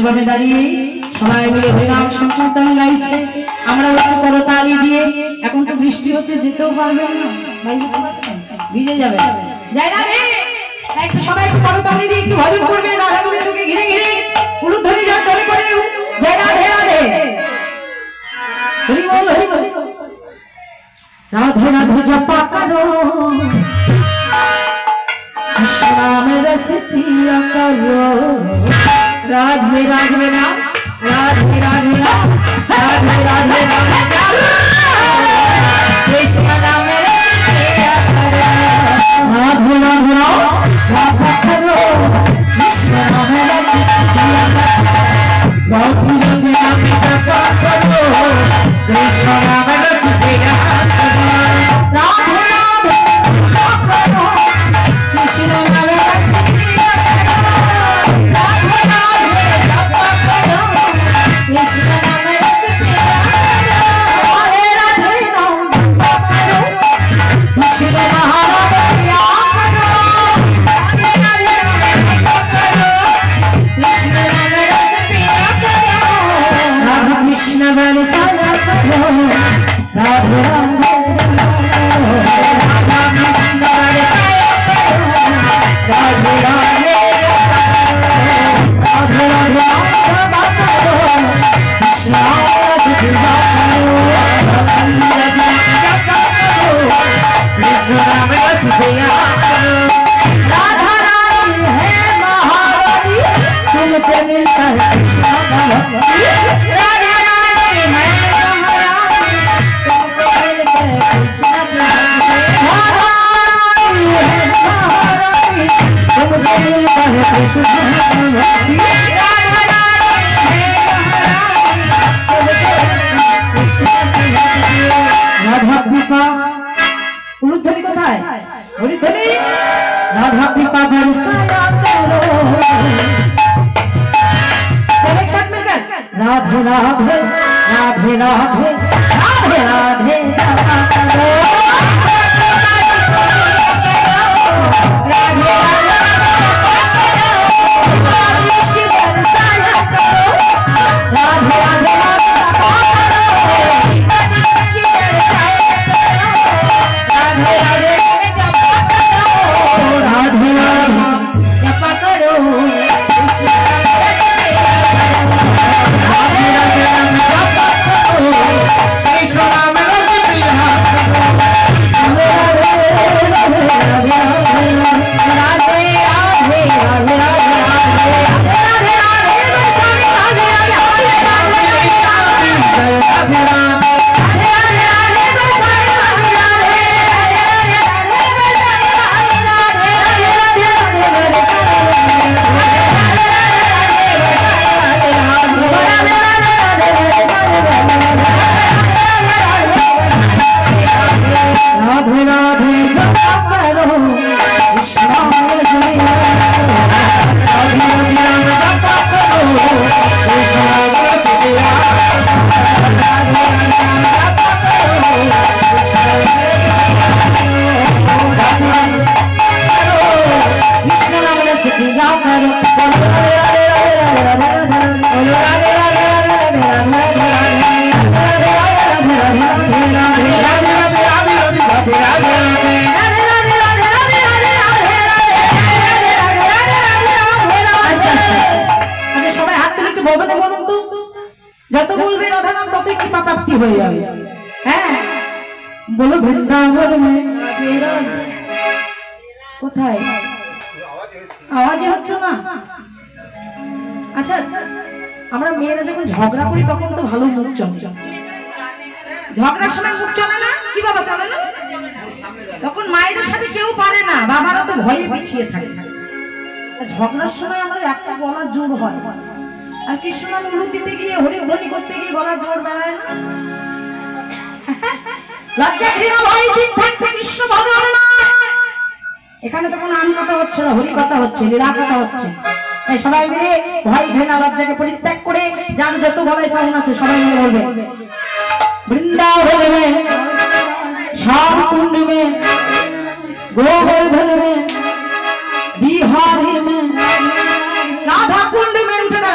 এইভাবে দাঁড়িয়ে সবাই মিলে হরিনাম সংকীর্তন গাইছে। আমরা একটু করতালি দিয়ে, এখন তো বৃষ্টি হচ্ছে, যেতেও পারবেন না, ভিজে যাবে, যাই না রে। একটু সবাই একটু করতালি দিয়ে একটু ভজন করবে, রাধা গোবিন্দকে ঘিরে ঘিরে উলুধ্বনি জয় ধরে করে জয় রাধে রাধে, হরি বল হরি বল। राधे राधे जपा करो, कृष्ण नाम रस पिया करो। राधे राधे राम, राधे राधे राम, राधे राधे राम, कृष्ण नाम रस पिया करो। राधे राधे राम जपा करो, कृष्ण नाम रस पिया करो। राधे राधे राम जपा करो, कृष्ण नाम रस पिया करो। राधे राधे जपा करो, कृष्ण नाम रस पिया करो। राधे राधे जपा करो, कृष्ण नाम रस पिया करो। राधे राधे नाम जपा करो, कृष्ण महाराज पिया करो। राधे राधे जपा करो, कृष्ण नाम रस पिया करो। राधा कृष्ण बरसाया करो, राधे राधे राधा कृष्ण बरसाया करो, राधे राधे राधे राधे जपा करो, कृष्ण रस पिया करो। कृष्ण नाम रस पिया करो। राधा रानी है महारानी, तुमसे मिलकर कृष्ण भक्ति। राधा रानी है महारानी, तुमको मिलकर कृष्ण भक्ति। राधा रानी है महारानी, तुमसे मिलकर कृष्ण भक्ति। राधा रानी है महारानी, तुमको कृष्ण भक्ति। राधा कृपा उलुध्वनि कोथाय, हरिध्वनि। राधा कृपा बरसाया करो, सब एक साथ मिलकर राधे राधे राधे राधे राधे राधे जपा करो। राधे राधे दृष्टि बरसाया करो, राधे राधे जपा करो, दृष्टि बरसाया करो। राधे राधे जपा करो, राधे राधे जपा करो, कृष्ण नाम रस पिया करो। राधे राधे जपा करो, कृष्ण नाम रस पिया करो। राधे राधे राधे राधे राधे राधे राधे राधे राधे बरसाने राधे राधे राधे राधे राधे राधे जपा करो, कृष्ण रस पिया करो। राधे राधे जपा करो, कृष्ण रस पिया करो। राधे राधे जपा करो, कृष्ण रस पिया करो। राधे राधे करो, कृष्ण नाम रस पिया करो। राधे राधे राधे राधे সবাই হাত তুলে একটু বদনে বলুন তো, যত বলবে রাধা নাম ততই কৃপা প্রাপ্তি হয়ে যাবে। হ্যাঁ বলো বৃন্দাবন মে কোথায় আওয়াজে হচ্ছে না। আচ্ছা আমরা মেয়েরা যখন ঝগড়া করি তখন তো ভালো মুখ চলে, ঝগড়ার সময় মুখ চলে না কি বাবা, চলে না? তখন মায়েদের সাথে কেউ পারে না, বাবারা তো ভয়ে পিছিয়ে থাকে। ঝগড়ার সময় আমাদের একটা গলার জোর হয়, আর কৃষ্ণ নাম উলু দিতে গিয়ে হরিধ্বনি করতে গিয়ে গলার জোর বেড়ায় না। লজ্জা ঘৃণা ভয় দিন থাকতে কৃষ্ণ ভগবান না। এখানে তো কোনো আন কথা হচ্ছে না, হরি কথা হচ্ছে, লীলা কথা হচ্ছে। তাই সবাই মিলে ভয় ঘৃণা লজ্জাকে পরিত্যাগ করে যার যত গলায় সাউন্ড আছে সবাই মিলে বলবে বৃন্দাবন মে श्याम कुंड में गोवर्धन में बिहारी में राधा कुंड में उठना